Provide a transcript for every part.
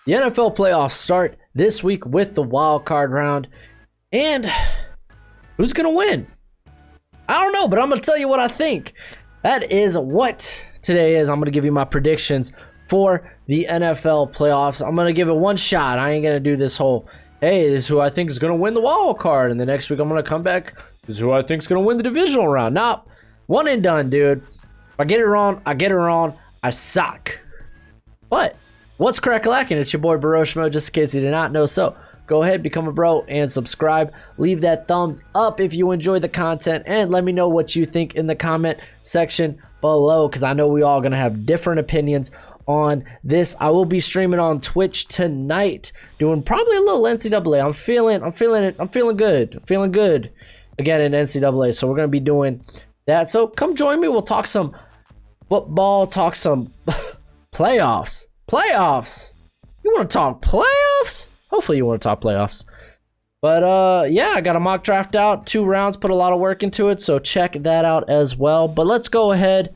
The NFL playoffs start this week with the wild card round. And who's going to win? I don't know, but I'm going to tell you what I think. That is what today is. I'm going to give you my predictions for the NFL playoffs. I'm going to give it one shot. I ain't going to do this whole, hey, this is who I think is going to win the wild card. And the next week I'm going to come back. This is who I think is going to win the divisional round. Nah, one and done, dude. If I get it wrong, I get it wrong. I suck. But what's crack-a-lackin'? It's your boy Baroshmo, just in case you did not know. So go ahead, become a bro, and subscribe. Leave that thumbs up if you enjoy the content, and let me know what you think in the comment section below, because I know we all gonna have different opinions on this. I will be streaming on Twitch tonight, doing probably a little NCAA. I'm feeling it. I'm feeling good again in NCAA. So we're gonna be doing that. So come join me. We'll talk some football, talk some playoffs. You want to talk playoffs? Hopefully you want to talk playoffs. But yeah, I got a mock draft out, 2 rounds, put a lot of work into it, so check that out as well. But let's go ahead,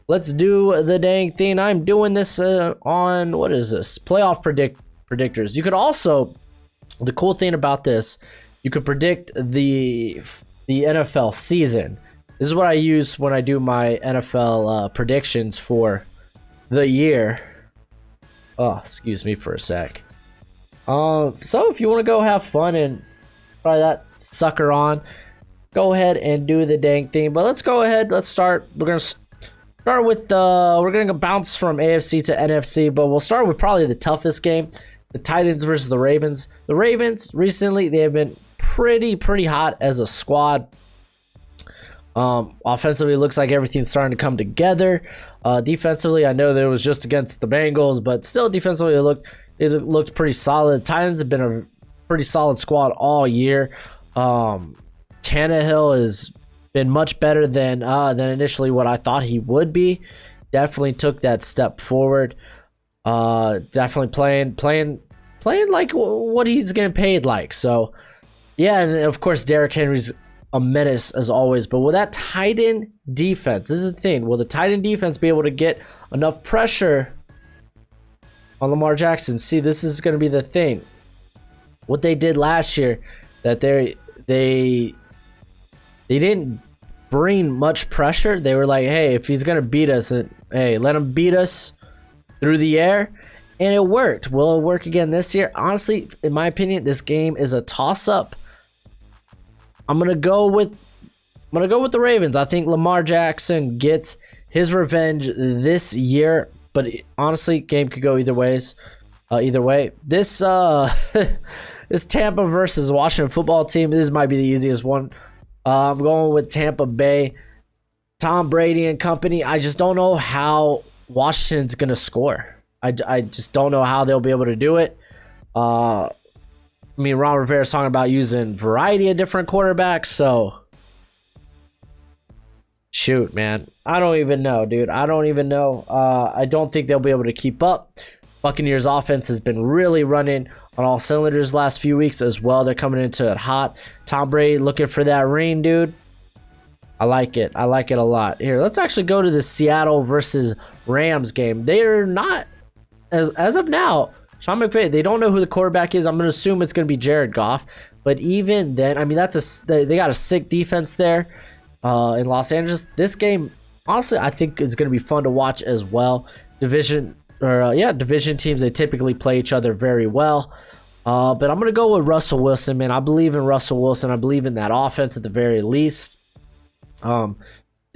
let's do the dang thing. I'm doing this on, what is this, playoff predictors. You could also, the cool thing about this, you could predict the NFL season. This is what I use when I do my NFL predictions for the year. Oh, excuse me for a sec. So if you want to go have fun and try that sucker on, go ahead and do the dang thing. But let's go ahead. Let's start. We're gonna start with we're gonna bounce from AFC to NFC, but we'll start with probably the toughest game: the Titans versus the Ravens. The Ravens recently, they have been pretty hot as a squad. Offensively, it looks like everything's starting to come together. Defensively, I know that it was just against the Bengals, but still defensively it looked pretty solid. The Titans have been a pretty solid squad all year. Tannehill has been much better than initially what I thought he would be. Definitely took that step forward. Definitely playing like what he's getting paid like. So yeah, and of course Derrick Henry's a menace as always, but will that tight end defense, this is the thing, will the tight end defense be able to get enough pressure on Lamar Jackson? See, this is going to be the thing. What they did last year, that they didn't bring much pressure. They were like, hey, if he's going to beat us, hey, let him beat us through the air, and it worked. Will it work again this year? Honestly, in my opinion, this game is a toss-up. I'm gonna go with the Ravens. I think Lamar Jackson gets his revenge this year, but honestly, game could go either ways. Either way, this this Tampa versus Washington football team. This might be the easiest one. I'm going with Tampa Bay, Tom Brady and company. I just don't know how Washington's gonna score. I just don't know how they'll be able to do it. I mean, Ron Rivera's talking about using variety of different quarterbacks, so shoot, man. I don't even know, dude. I don't even know. I don't think they'll be able to keep up. Buccaneers offense has been really running on all cylinders last few weeks as well. They're coming into it hot. Tom Brady looking for that ring, dude. I like it. I like it a lot. Here, let's actually go to the Seattle versus Rams game. They're not, as of now, Sean McVay, they don't know who the quarterback is. I'm going to assume it's going to be Jared Goff. But even then, I mean, they got a sick defense there in Los Angeles. This game, honestly, I think is going to be fun to watch as well. Division teams, they typically play each other very well. But I'm going to go with Russell Wilson, man. I believe in Russell Wilson. I believe in that offense at the very least. The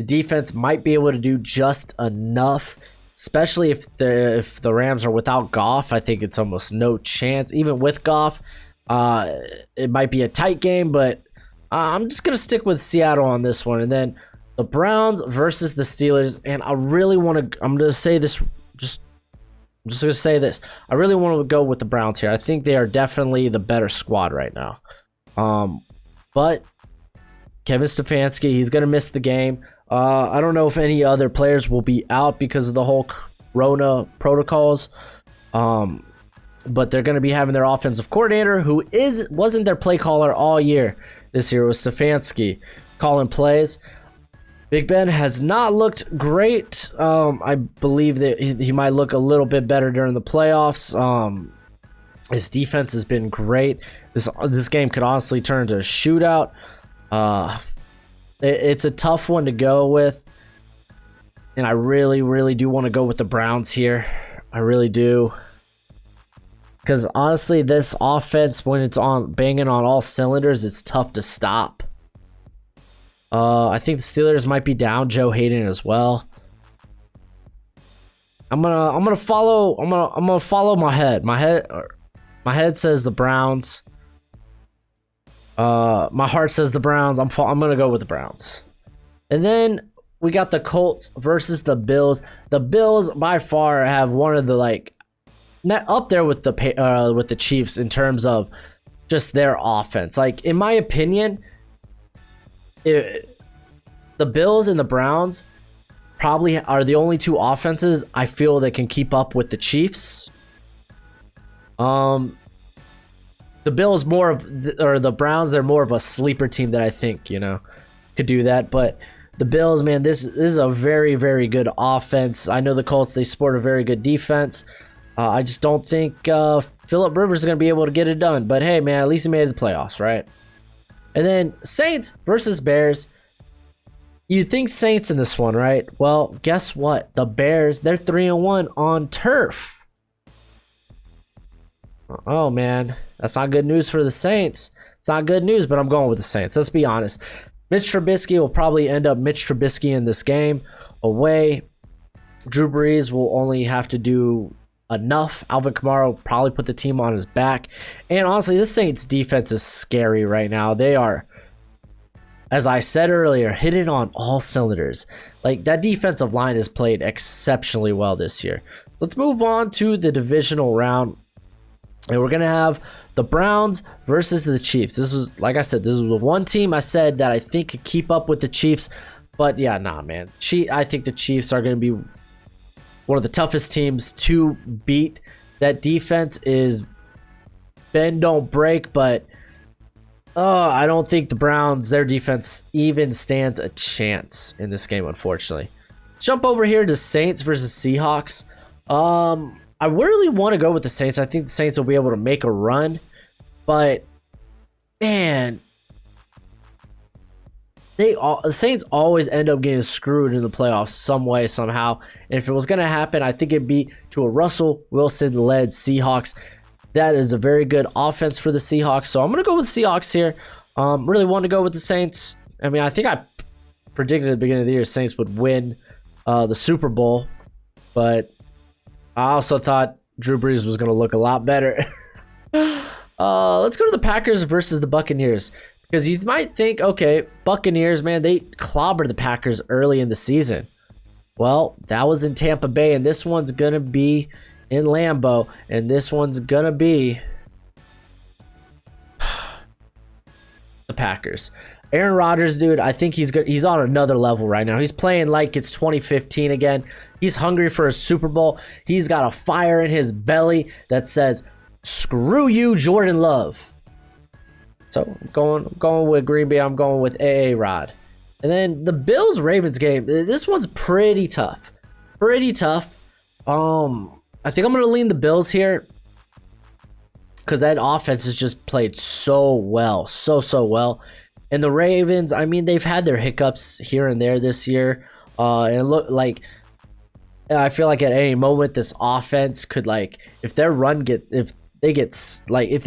defense might be able to do just enough. Especially if the Rams are without Goff, I think it's almost no chance. Even with Goff, it might be a tight game, but I'm just going to stick with Seattle on this one. And then the Browns versus the Steelers. And I really want to, I'm going to say this, I'm just going to say this. I really want to go with the Browns here. I think they are definitely the better squad right now. But Kevin Stefanski, he's going to miss the game. I don't know if any other players will be out because of the whole Corona protocols. But they're going to be having their offensive coordinator, who wasn't their play caller all year this year. It was Stefanski calling plays. Big Ben has not looked great. I believe that he might look a little bit better during the playoffs. His defense has been great. This game could honestly turn into a shootout. It's a tough one to go with, and I really do want to go with the Browns here. I really do, because honestly, this offense, when it's on banging on all cylinders, it's tough to stop. I think the Steelers might be down Joe Hayden as well. I'm gonna follow my head. My head says the Browns. My heart says the Browns. I'm gonna go with the Browns. And then we got the Colts versus the Bills. The Bills by far have one of the up there with the Chiefs in terms of just their offense. Like, in my opinion, the Bills and the Browns probably are the only two offenses I feel that can keep up with the Chiefs. The Bills or the Browns, they're more of a sleeper team that I think, could do that. But the Bills, man, this is a very good offense. I know the Colts, they sport a very good defense. I just don't think Phillip Rivers is going to be able to get it done. But hey, man, at least he made it to the playoffs, right? And then Saints versus Bears. You'd think Saints in this one, right? Well, guess what? The Bears, they're 3-1 on turf. Oh, man. That's not good news for the Saints. It's not good news, but I'm going with the Saints. Let's be honest. Mitch Trubisky will probably end up Mitch Trubisky in this game away. Drew Brees will only have to do enough. Alvin Kamara will probably put the team on his back. And honestly, this Saints defense is scary right now. They are, as I said earlier, hitting on all cylinders. Like, that defensive line has played exceptionally well this year. Let's move on to the divisional round. And we're going to have the Browns versus the Chiefs. This was, like I said, this is the one team I said that I think could keep up with the Chiefs. But yeah, nah, man. I think the Chiefs are going to be one of the toughest teams to beat. That defense is bend, don't break. But I don't think the Browns, their defense even stands a chance in this game, unfortunately. Jump over here to Saints versus Seahawks. I really want to go with the Saints. I think the Saints will be able to make a run. But, man, the Saints always end up getting screwed in the playoffs some way, somehow. And if it was going to happen, I think it'd be to a Russell Wilson-led Seahawks. That is a very good offense for the Seahawks. So I'm going to go with the Seahawks here. Really want to go with the Saints. I mean, I think I predicted at the beginning of the year Saints would win the Super Bowl. But I also thought Drew Brees was going to look a lot better. Let's go to the Packers versus the Buccaneers. Because you might think, okay, Buccaneers, man, they clobbered the Packers early in the season. Well, that was in Tampa Bay, and this one's going to be in Lambeau, and this one's going to be the Packers. Aaron Rodgers, dude, I think he's good. He's on another level right now. He's playing like it's 2015 again. He's hungry for a Super Bowl. He's got a fire in his belly that says, "Screw you, Jordan Love." So I'm going with Green Bay. I'm going with AA Rod. And then the Bills-Ravens game. This one's pretty tough. Pretty tough. I think I'm going to lean the Bills here, because that offense has just played so well. So well. And the Ravens, I mean, they've had their hiccups here and there this year. And look, like, I feel like at any moment this offense could, like, if they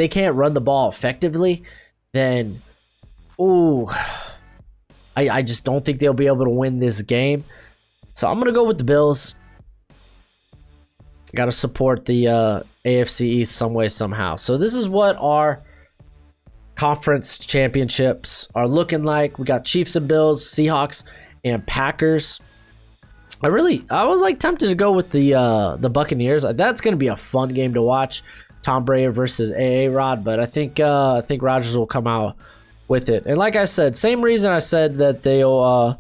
can't run the ball effectively, then I just don't think they'll be able to win this game. So I'm gonna go with the Bills. Got to support the AFC East some way, somehow. So this is what our conference championships are looking like. We got Chiefs and Bills, Seahawks and Packers. I was like tempted to go with the Buccaneers. That's going to be a fun game to watch. Tom Brady versus AA Rod, but I think Rodgers will come out with it. And like I said, same reason I said that they'll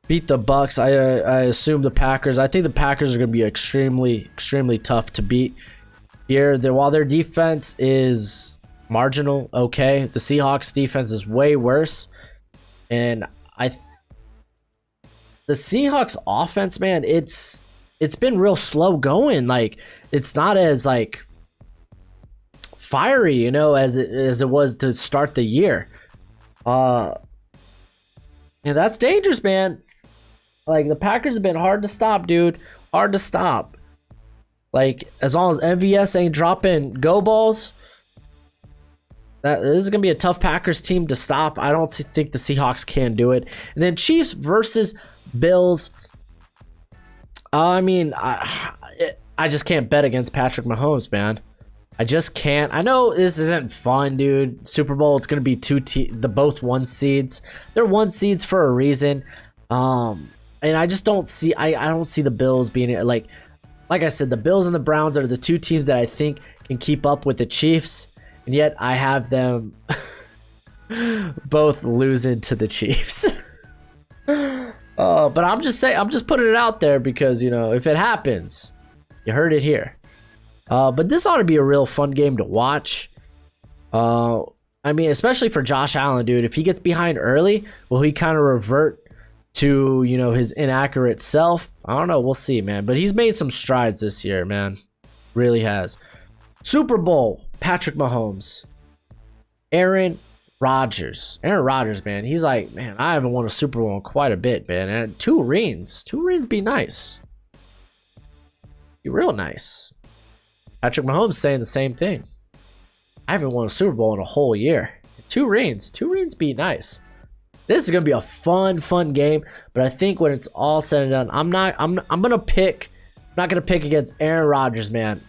beat the Bucks. I assume the Packers. I think the Packers are going to be extremely tough to beat here. While their defense is marginal, okay, the Seahawks defense is way worse. And the Seahawks offense, man, it's been real slow going. Like, it's not as like fiery, you know, as it was to start the year. And that's dangerous, man. Like, the Packers have been hard to stop, dude. Hard to stop. Like, as long as MVS ain't dropping go balls, this is going to be a tough Packers team to stop. I don't think the Seahawks can do it. And then Chiefs versus Bills. I mean, I just can't bet against Patrick Mahomes, man. I just can't. I know this isn't fun, dude. Super Bowl, it's going to be the both 1 seeds. They're 1 seeds for a reason. And I just don't see, I don't see the Bills being like I said, the Bills and the Browns are the 2 teams that I think can keep up with the Chiefs. And yet I have them both losing to the Chiefs. But I'm just saying, I'm just putting it out there because, you know, if it happens, you heard it here. But this ought to be a real fun game to watch. I mean, especially for Josh Allen, dude. If he gets behind early, will he kind of revert to, you know, his inaccurate self? I don't know. We'll see, man. But he's made some strides this year, man. Really has. Super Bowl, Patrick Mahomes. Aaron Rodgers. Aaron Rodgers, man. He's like, man, I haven't won a Super Bowl in quite a bit, man. And 2 rings. 2 rings be nice. Be real nice. Patrick Mahomes saying the same thing. I haven't won a Super Bowl in a whole year. 2 rings. 2 rings be nice. This is gonna be a fun game. But I think when it's all said and done, I'm not gonna pick against Aaron Rodgers, man.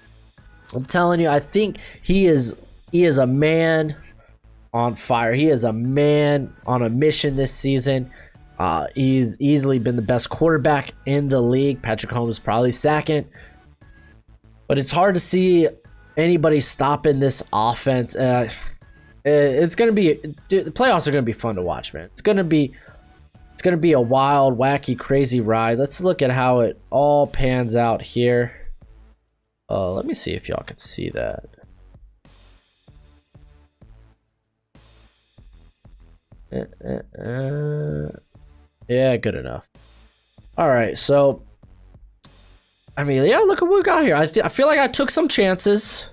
I'm telling you, I think he is a man on fire. He is a man on a mission this season. He's easily been the best quarterback in the league. Patrick Mahomes probably second. But it's hard to see anybody stopping this offense. It's gonna be, dude, the playoffs are gonna be fun to watch, man. It's gonna be a wild, wacky, crazy ride. Let's look at how it all pans out here. Let me see if y'all can see that. Yeah, good enough. All right, so I mean, yeah, look at what we got here. I feel like I took some chances.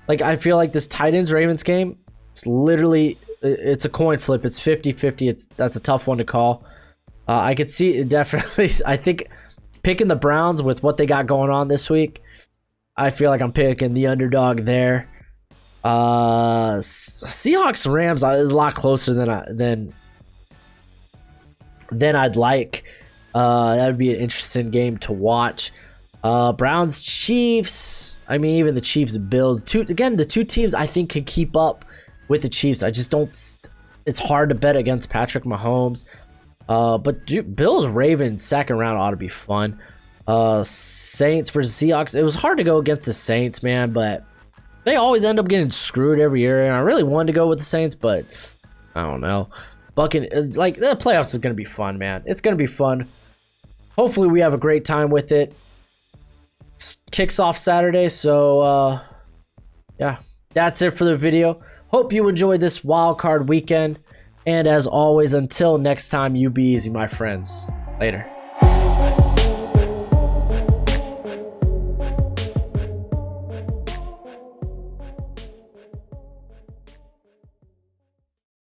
Like, I feel like this Titans-Ravens game, it's literally, it's a coin flip. It's 50-50. That's a tough one to call. I could see it definitely. I think picking the Browns with what they got going on this week, I feel like I'm picking the underdog there. Seahawks-Rams is a lot closer than I'd like. That would be an interesting game to watch. Browns Chiefs. I mean, even the Chiefs Bills. The 2 teams I think can keep up with the Chiefs. I just don't. It's hard to bet against Patrick Mahomes. But dude, Bills Ravens second round ought to be fun. Saints versus Seahawks. It was hard to go against the Saints, man, but they always end up getting screwed every year. And I really wanted to go with the Saints, but I don't know. Like, the playoffs is gonna be fun, man. It's gonna be fun. Hopefully, we have a great time with it. Kicks off Saturday, so yeah, that's it for the video. Hope you enjoyed this wild card weekend, and as always, until next time, you be easy, my friends. Later.